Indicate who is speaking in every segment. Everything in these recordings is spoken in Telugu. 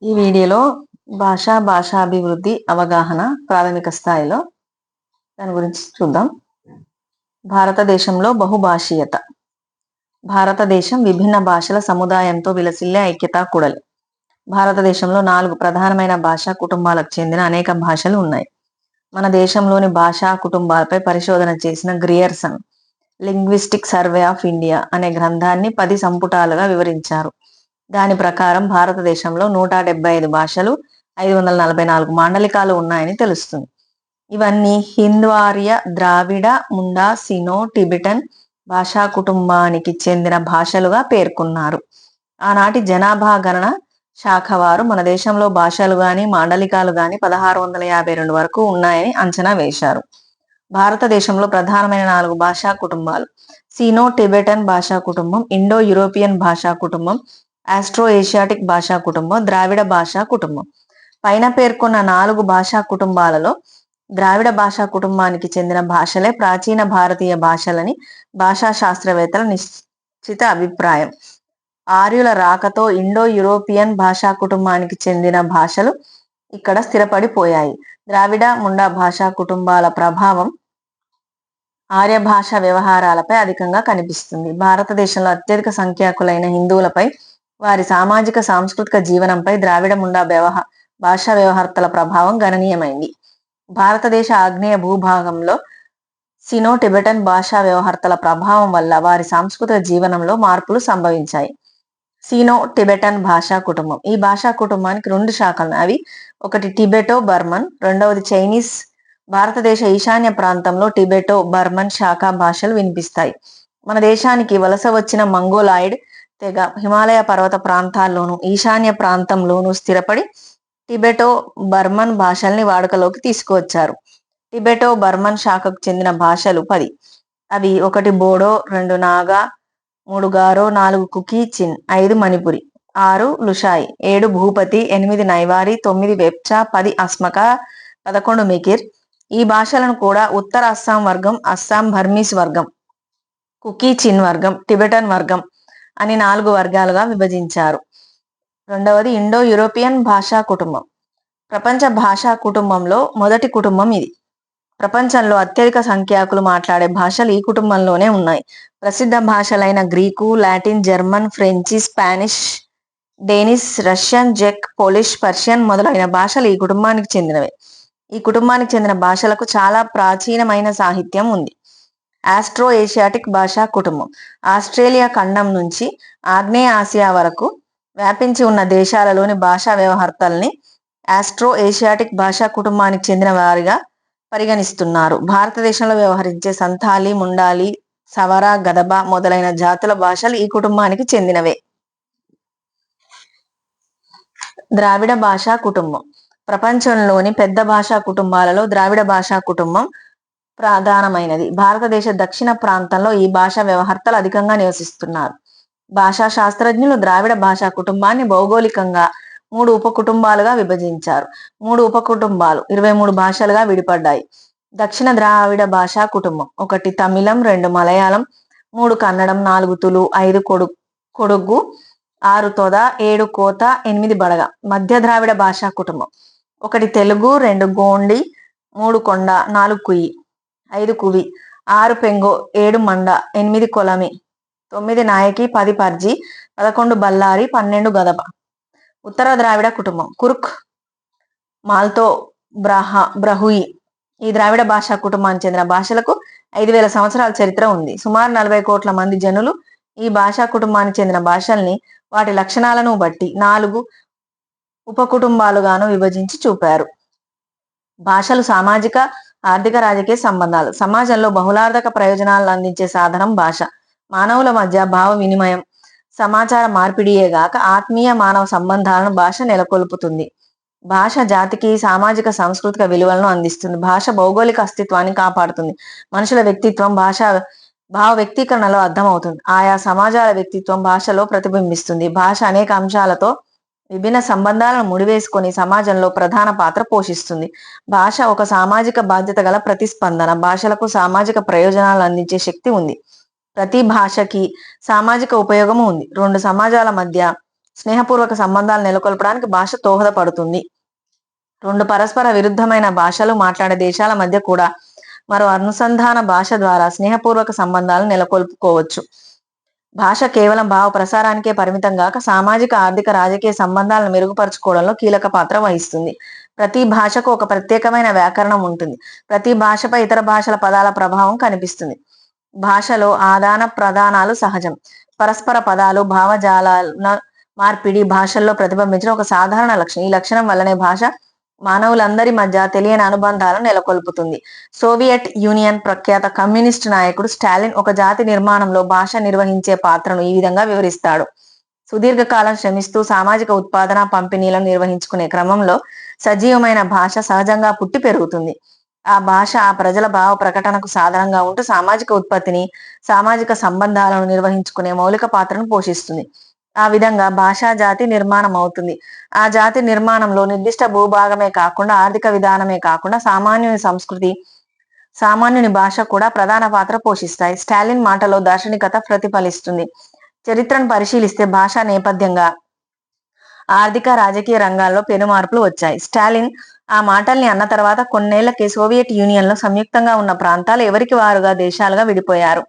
Speaker 1: ఈ వీడియోలో భాషాభివృద్ధి అవగాహన ప్రాథమిక స్థాయిలో దాని గురించి చూద్దాం. భారతదేశంలో బహుభాషీయత. భారతదేశం విభిన్న భాషల సముదాయంతో విలసిల్లే ఐక్యతా కూడలి. భారతదేశంలో 4 ప్రధానమైన భాషా కుటుంబాలకు చెందిన అనేక భాషలు ఉన్నాయి. మన దేశంలోని భాషా కుటుంబాలపై పరిశోధన చేసిన Grierson linguistic survey of India అనే గ్రంథాన్ని 10 సంపుటాలుగా వివరించారు. దాని ప్రకారం భారతదేశంలో 175 భాషలు, 544 మాండలికాలు ఉన్నాయని తెలుస్తుంది. ఇవన్నీ హింద్వార్య, ద్రావిడ, ముండా, సినో, టిబెటన్ భాషా కుటుంబానికి చెందిన భాషలుగా పేర్కొన్నారు. ఆనాటి జనాభా గణన శాఖ వారు మన దేశంలో భాషలు గాని మాండలికాలు గాని 1652 వరకు ఉన్నాయని అంచనా వేశారు. భారతదేశంలో ప్రధానమైన 4 భాషా కుటుంబాలు: సినో టిబెటన్ భాషా కుటుంబం, ఇండో యూరోపియన్ భాషా కుటుంబం, ఆస్ట్రో ఏషియాటిక్ భాషా కుటుంబం, ద్రావిడ భాషా కుటుంబం. పైన పేర్కొన్న 4 భాషా కుటుంబాలలో ద్రావిడ భాషా కుటుంబానికి చెందిన భాషలే ప్రాచీన భారతీయ భాషలని భాషా శాస్త్రవేత్తల నిశ్చిత అభిప్రాయం. ఆర్యుల రాకతో ఇండో యూరోపియన్ భాషా కుటుంబానికి చెందిన భాషలు ఇక్కడ స్థిరపడిపోయాయి. ద్రావిడ, ముండా భాషా కుటుంబాల ప్రభావం ఆర్య భాష వ్యవహారాలపై అధికంగా కనిపిస్తుంది. భారతదేశంలో అత్యధిక సంఖ్యాకులైన హిందువులపై, వారి సామాజిక సాంస్కృతిక జీవనంపై ద్రావిడ ముండా భాషా వ్యవహర్తల ప్రభావం గణనీయమైంది. భారతదేశ ఆగ్నేయ భూభాగంలో సినో టిబెటన్ భాషా వ్యవహర్తల ప్రభావం వల్ల వారి సాంస్కృతిక జీవనంలో మార్పులు సంభవించాయి. సినో టిబెటన్ భాషా కుటుంబం. ఈ భాషా కుటుంబానికి 2 శాఖలు. అవి ఒకటి టిబెటో బర్మన్, రెండవది చైనీస్. భారతదేశ ఈశాన్య ప్రాంతంలో టిబెటో బర్మన్ శాఖా భాషలు వినిపిస్తాయి. మన దేశానికి వలస వచ్చిన మంగోలాయిడ్ తెగ హిమాలయ పర్వత ప్రాంతాల్లోనూ ఈశాన్య ప్రాంతంలోనూ స్థిరపడి టిబెటో బర్మన్ భాషల్ని వాడుకలోకి తీసుకువచ్చారు. టిబెటో బర్మన్ శాఖకు చెందిన భాషలు 10. అవి 1 బోడో, 2 నాగా, 3 గారో, 4 కుకీ చిన్, 5 మణిపురి, 6 లుషాయి, 7 భూపతి, 8 నైవారి, 9 వెప్చా, 10 అస్మక, 11 మికిర్. ఈ భాషలను కూడా ఉత్తర అస్సాం వర్గం, అస్సాం బర్మీస్ వర్గం, కుకీ చిన్ వర్గం, టిబెటన్ వర్గం అని 4 వర్గాలుగా విభజించారు. రెండవది ఇండో యూరోపియన్ భాషా కుటుంబం. ప్రపంచ భాషా కుటుంబంలో మొదటి కుటుంబం ఇది. ప్రపంచంలో అత్యధిక సంఖ్యాకులు మాట్లాడే భాషలు ఈ కుటుంబంలోనే ఉన్నాయి. ప్రసిద్ధ భాషలైన Greek, Latin, German, French, Spanish, Danish, Russian, జెక్, పోలిష్, పర్షియన్ మొదలైన భాషలు ఈ కుటుంబానికి చెందినవే. ఈ కుటుంబానికి చెందిన భాషలకు చాలా ప్రాచీనమైన సాహిత్యం ఉంది. ఆస్ట్రో ఏషియాటిక్ భాషా కుటుంబం. ఆస్ట్రేలియా ఖండం నుంచి ఆగ్నేయ ఆసియా వరకు వ్యాపించి ఉన్న దేశాలలోని భాషా వ్యవహర్తల్ని ఆస్ట్రో ఏషియాటిక్ భాషా కుటుంబానికి చెందిన వారిగా పరిగణిస్తున్నారు. భారతదేశంలో వ్యవహరించే సంతాలి, ముండాలి, సవర, గదబ మొదలైన జాతుల భాషలు ఈ కుటుంబానికి చెందినవే. ద్రావిడ భాషా కుటుంబం. ప్రపంచంలోని పెద్ద భాషా కుటుంబాలలో ద్రావిడ భాషా కుటుంబం ప్రధానమైనది. భారతదేశ దక్షిణ ప్రాంతంలో ఈ భాషా వ్యవహర్తలు అధికంగా నివసిస్తున్నారు. భాషా శాస్త్రజ్ఞులు ద్రావిడ భాషా కుటుంబాన్ని భౌగోళికంగా 3 ఉపకుటుంబాలుగా విభజించారు. 3 ఉపకుటుంబాలు 23 భాషలుగా విడిపడ్డాయి. దక్షిణ ద్రావిడ భాషా కుటుంబం: 1 తమిళం, 2 మలయాళం, 3 కన్నడం, 4 తులు, 5 కొడుగు, 6 తొద, 7 కోత, 8 బడగ. మధ్య ద్రావిడ భాషా కుటుంబం: 1 తెలుగు, 2 గోండి, 3 కొండ, 4 కుయి, 5 కువి, 6 పెంగో, 7 మండ, 8 కొలమి, 9 నాయకి, 10 పర్జి, 11 బల్లారి, 12 గదబ. ఉత్తర ద్రావిడ కుటుంబం: కుర్క్, మాల్తో, బ్రహుయి. ఈ ద్రావిడ భాషా కుటుంబానికి చెందిన భాషలకు 5000 సంవత్సరాల చరిత్ర ఉంది. సుమారు 40 కోట్ల మంది జనులు ఈ భాషా కుటుంబానికి చెందిన భాషల్ని వాటి లక్షణాలను బట్టి 4 ఉపకుటుంబాలుగాను విభజించి చూపారు. భాషలు సామాజిక, ఆర్థిక, రాజకీయ సంబంధాలు. సమాజంలో బహుళార్థక ప్రయోజనాలను అందించే సాధనం భాష. మానవుల మధ్య భావ వినిమయం, సమాచార మార్పిడియేగాక ఆత్మీయ మానవ సంబంధాలను భాష నెలకొల్పుతుంది. భాష జాతికి సామాజిక సాంస్కృతిక విలువలను అందిస్తుంది. భాష భౌగోళిక అస్తిత్వాన్ని కాపాడుతుంది. మనుషుల వ్యక్తిత్వం భావ వ్యక్తీకరణలో అర్థమవుతుంది. ఆయా సమాజాల వ్యక్తిత్వం భాషలో ప్రతిబింబిస్తుంది. భాష అనేక అంశాలతో విభిన్న సంబంధాలను ముడివేసుకొని సమాజంలో ప్రధాన పాత్ర పోషిస్తుంది. భాష ఒక సామాజిక బాధ్యత గల ప్రతిస్పందన. భాషలకు సామాజిక ప్రయోజనాలు అందించే శక్తి ఉంది. ప్రతి భాషకి సామాజిక ఉపయోగము ఉంది. 2 సమాజాల మధ్య స్నేహపూర్వక సంబంధాలు నెలకొల్పడానికి భాష దోహదపడుతుంది. రెండు పరస్పర విరుద్ధమైన భాషలు మాట్లాడే దేశాల మధ్య కూడా మరో అనుసంధాన భాష ద్వారా స్నేహపూర్వక సంబంధాలను నెలకొల్పుకోవచ్చు. భాష కేవలం భావ ప్రసారానికే పరిమితం కాక సామాజిక, ఆర్థిక, రాజకీయ సంబంధాలను మెరుగుపరుచుకోవడంలో కీలక పాత్ర వహిస్తుంది. ప్రతి భాషకు ఒక ప్రత్యేకమైన వ్యాకరణం ఉంటుంది. ప్రతి భాషపై ఇతర భాషల పదాల ప్రభావం కనిపిస్తుంది. భాషలో ఆదాన ప్రదానాలు సహజం. పరస్పర పదాలు, భావజాలాల మార్పిడి భాషల్లో ప్రతిబింబించిన ఒక సాధారణ లక్షణం. ఈ లక్షణం వల్లనే భాష మానవులందరి మధ్య తెలియని అనుబంధాలను నెలకొల్పుతుంది. సోవియట్ యూనియన్ ప్రఖ్యాత కమ్యూనిస్ట్ నాయకుడు స్టాలిన్ ఒక జాతి నిర్మాణంలో భాష నిర్వహించే పాత్రను ఈ విధంగా వివరిస్తాడు. సుదీర్ఘకాలం శ్రమిస్తూ సామాజిక ఉత్పాదన, పంపిణీలను నిర్వహించుకునే క్రమంలో సజీవమైన భాష సహజంగా పుట్టి పెరుగుతుంది. ఆ భాష ఆ ప్రజల భావ ప్రకటనకు సాధనంగా ఉంటూ సామాజిక ఉత్పత్తిని, సామాజిక సంబంధాలను నిర్వహించుకునే మౌలిక పాత్రను పోషిస్తుంది. ఆ విధంగా భాషా జాతి నిర్మాణం అవుతుంది. ఆ జాతి నిర్మాణంలో నిర్దిష్ట భూభాగమే కాకుండా, ఆర్థిక విధానమే కాకుండా సామాన్యుని సంస్కృతి, సామాన్యుని భాష కూడా ప్రధాన పాత్ర పోషిస్తాయి. స్టాలిన్ మాటలో దార్శనికత ప్రతిఫలిస్తుంది. చరిత్రను పరిశీలిస్తే భాషా నేపథ్యంగా ఆర్థిక, రాజకీయ రంగాల్లో పెను మార్పులు వచ్చాయి. స్టాలిన్ ఆ మాటల్ని అన్న తర్వాత కొన్నేళ్లకే సోవియట్ యూనియన్ లో సంయుక్తంగా ఉన్న ప్రాంతాలు ఎవరికి వారుగా దేశాలుగా విడిపోయారు.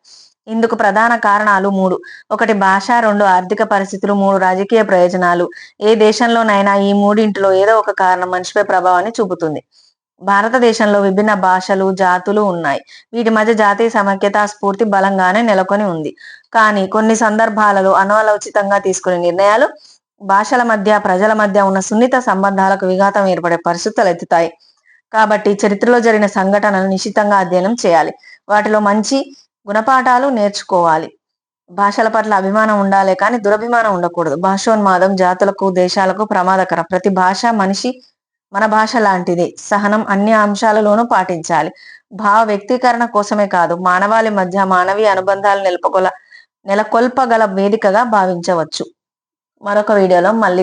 Speaker 1: ఇందుకు ప్రధాన కారణాలు మూడు. ఒకటి భాష, రెండు ఆర్థిక పరిస్థితులు, మూడు రాజకీయ ప్రయోజనాలు. ఏ దేశంలోనైనా ఈ మూడింటిలో ఏదో ఒక కారణం మనిషిపై ప్రభావాన్ని చూపుతుంది. భారతదేశంలో విభిన్న భాషలు, జాతులు ఉన్నాయి. వీటి మధ్య జాతీయ సమైక్యతా స్ఫూర్తి బలంగానే నెలకొని ఉంది. కానీ కొన్ని సందర్భాలలో అనాలోచితంగా తీసుకునే నిర్ణయాలు భాషల మధ్య, ప్రజల మధ్య ఉన్న సున్నిత సంబంధాలకు విఘాతం ఏర్పడే పరిస్థితులు ఎత్తుతాయి. కాబట్టి చరిత్రలో జరిగిన సంఘటనలు నిశితంగా అధ్యయనం చేయాలి. వాటిలో మంచి గుణపాఠాలు నేర్చుకోవాలి. భాషల పట్ల అభిమానం ఉండాలే కానీ దురభిమానం ఉండకూడదు. భాషోన్మాదం జాతులకు, దేశాలకు ప్రమాదకరం. ప్రతి భాష మన భాష లాంటిదే. సహనం అన్ని అంశాలలోనూ పాటించాలి. భావ వ్యక్తీకరణ కోసమే కాదు, మానవాళి మధ్య మానవీయ అనుబంధాలు నెలకొల్పగల వేదికగా భావించవచ్చు. మరొక వీడియోలో మళ్ళీ